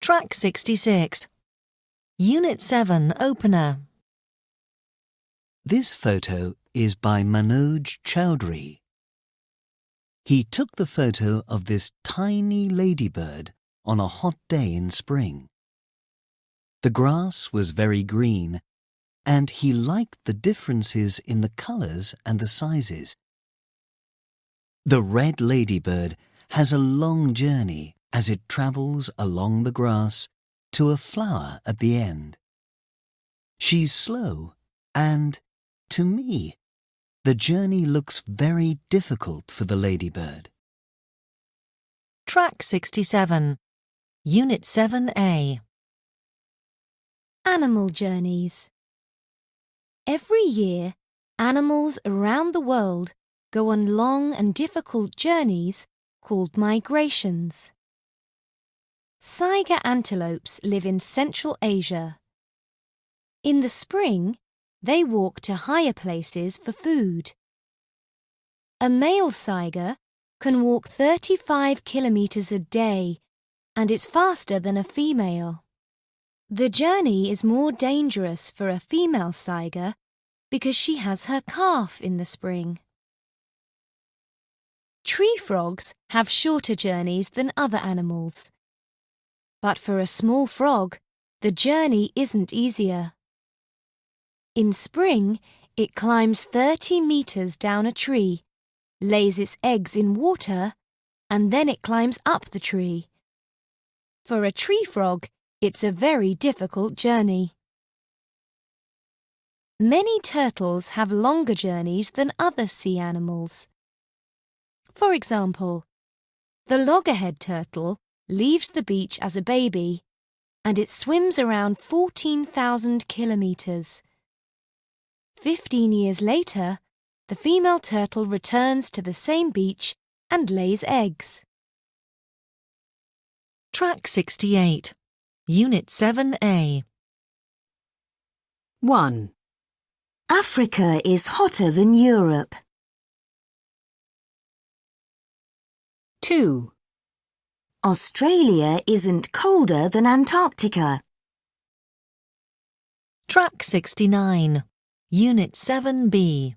Track 66. Unit 7 Opener. This photo is by Manoj Chowdhury. He took the photo of this tiny ladybird on a hot day in spring. The grass was very green, and he liked the differences in the colours and the sizes. The red ladybird has a long journey as it travels along the grass to a flower at the end. She's slow and, to me, the journey looks very difficult for the ladybird. Track 67. Unit 7A. Animal journeys. Every year, animals around the world go on long and difficult journeys called migrations. Saiga antelopes live in Central Asia. In the spring, they walk to higher places for food. A male saiga can walk 35 kilometers a day, and it's faster than a female. The journey is more dangerous for a female saiga because she has her calf in the spring. Tree frogs have shorter journeys than other animals. But for a small frog, the journey isn't easier. In spring, it climbs 30 meters down a tree, lays its eggs in water, and then it climbs up the tree. For a tree frog, it's a very difficult journey. Many turtles have longer journeys than other sea animals. For example, the loggerhead turtle leaves the beach as a baby, and it swims around 14,000 kilometers. 15 years later, the female turtle returns to the same beach and lays eggs. Track 68. Unit 7A. 1. Africa is hotter than Europe. 2. Australia isn't colder than Antarctica. Track 69. Unit 7B.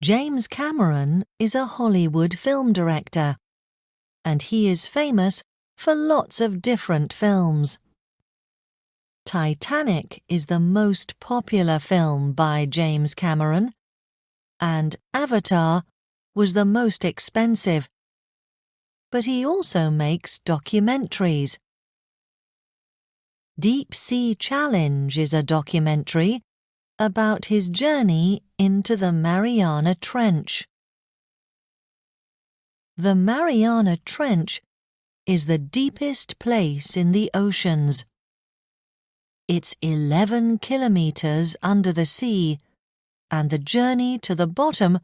James Cameron is a Hollywood film director, and he is famous for lots of different films. Titanic is the most popular film by James Cameron, and Avatar was the most expensive. But he also makes documentaries. Deep Sea Challenge is a documentary about his journey into the Mariana Trench. The Mariana Trench is the deepest place in the oceans. It's 11 kilometers under the sea, and the journey to the bottom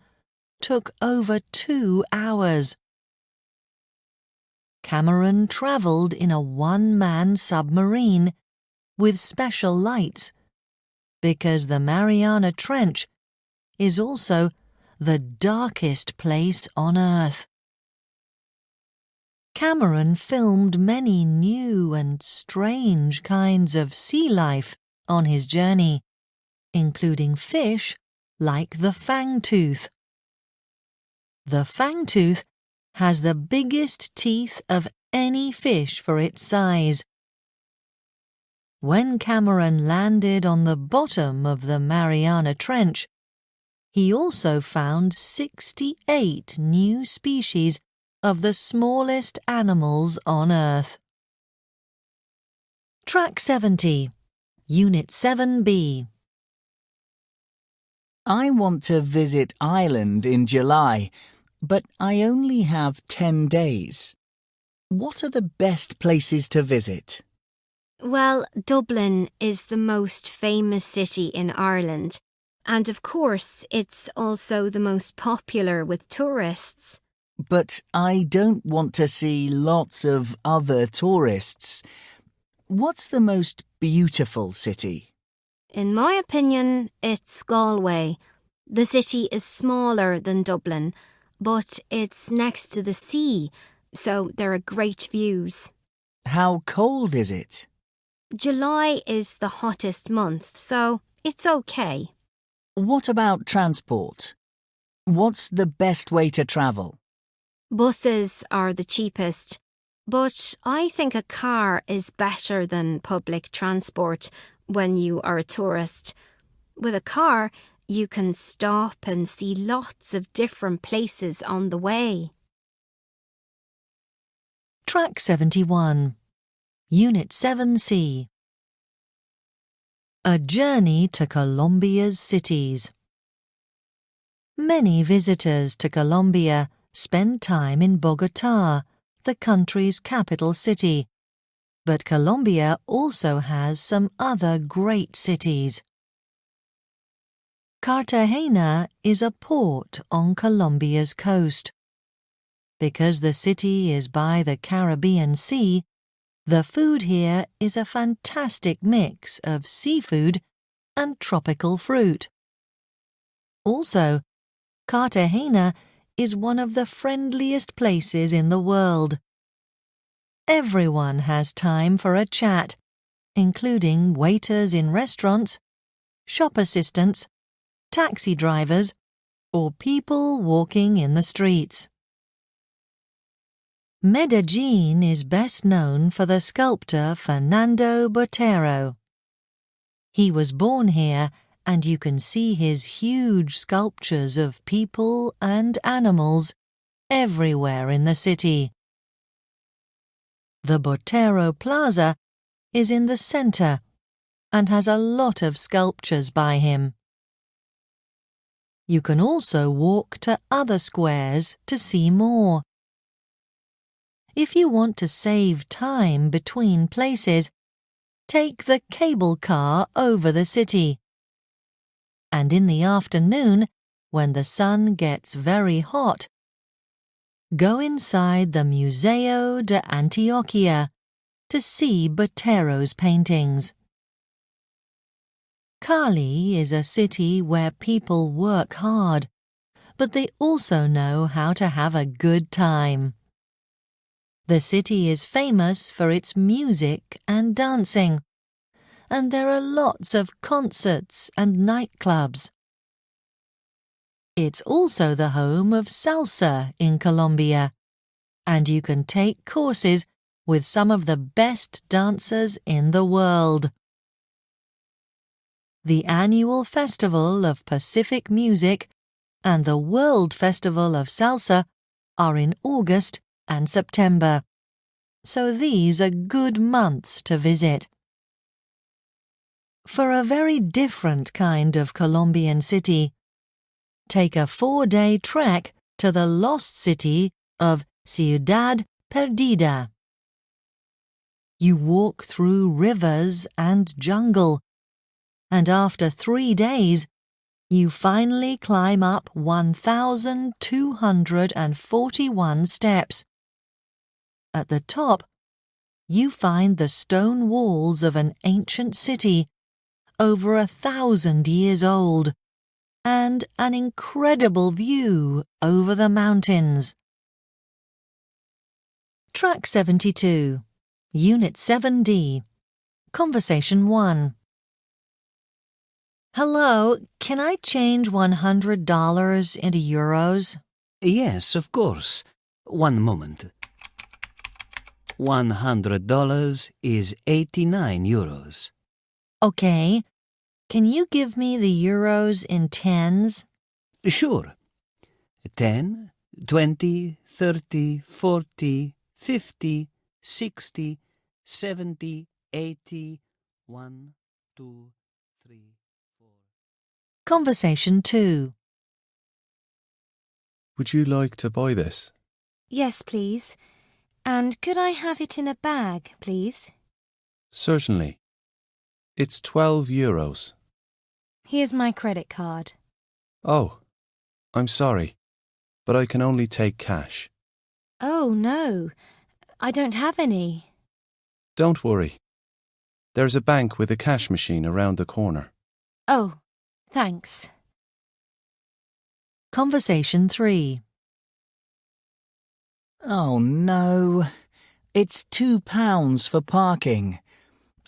took over 2 hours. Cameron travelled in a one-man submarine with special lights because the Mariana Trench is also the darkest place on Earth. Cameron filmed many new and strange kinds of sea life on his journey, including fish like the fangtooth. The fangtooth has the biggest teeth of any fish for its size. When Cameron landed on the bottom of the Mariana Trench, he also found 68 new species of the smallest animals on Earth. Track 70. Unit 7B. I want to visit Ireland in July, but I only have 10 days. What are the best places to visit? Well, Dublin is the most famous city in Ireland, and of course it's also the most popular with tourists. But I don't want to see lots of other tourists. What's the most beautiful city? In my opinion, it's Galway. The city is smaller than Dublin, but it's next to the sea, so there are great views. How cold is it? July is the hottest month, so it's okay. What about transport? What's the best way to travel? Buses are the cheapest, but I think a car is better than public transport when you are a tourist. With a car, you can stop and see lots of different places on the way. Track 71. Unit 7C. A journey to Colombia's cities. Many visitors to Colombia spend time in Bogotá, the country's capital city, but Colombia also has some other great cities. Cartagena is a port on Colombia's coast. Because the city is by the Caribbean Sea, the food here is a fantastic mix of seafood and tropical fruit. Also, Cartagena is one of the friendliest places in the world. Everyone has time for a chat, including waiters in restaurants, shop assistants, taxi drivers, or people walking in the streets. Medellin is best known for the sculptor Fernando Botero. He was born here, and you can see his huge sculptures of people and animals everywhere in the city. The Botero Plaza is in the center and has a lot of sculptures by him. You can also walk to other squares to see more. If you want to save time between places, take the cable car over the city. And in the afternoon, when the sun gets very hot, go inside the Museo de Antioquia to see Botero's paintings. Cali is a city where people work hard, but they also know how to have a good time. The city is famous for its music and dancing, and there are lots of concerts and nightclubs. It's also the home of salsa in Colombia, and you can take courses with some of the best dancers in the world. The annual Festival of Pacific Music and the World Festival of Salsa are in August and September, so these are good months to visit. For a very different kind of Colombian city, take a 4-day trek to the lost city of Ciudad Perdida. You walk through rivers and jungle, and after 3 days, you finally climb up 1,241 steps. At the top, you find the stone walls of an ancient city over 1,000 years old, and an incredible view over the mountains. Track 72, Unit 7D, Conversation 1. Hello, can I change $100 into euros? Yes, of course. One moment. $100 is 89 euros. Okay. Can you give me the euros in tens? Sure. 10, 20, 30, 40, 50, 60, 70, 80, 1, 2, 3, 4. Conversation 2. Would you like to buy this? Yes, please. And could I have it in a bag, please? Certainly. It's 12 euros. Here's my credit card. Oh, I'm sorry, but I can only take cash. Oh, no. I don't have any. Don't worry. There's a bank with a cash machine around the corner. Oh, thanks. Conversation 3. Oh no, It's £2 for parking.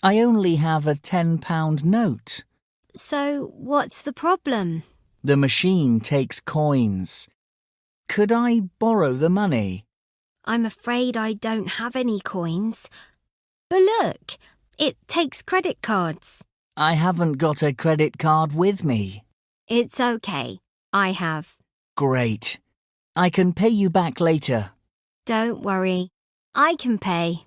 I only have a £10 note. So what's the problem? The machine takes coins. Could I borrow the money? I'm afraid I don't have any coins. But look, it takes credit cards. I haven't got a credit card with me. It's okay. I have. Great. I can pay you back later. Don't worry. I can pay.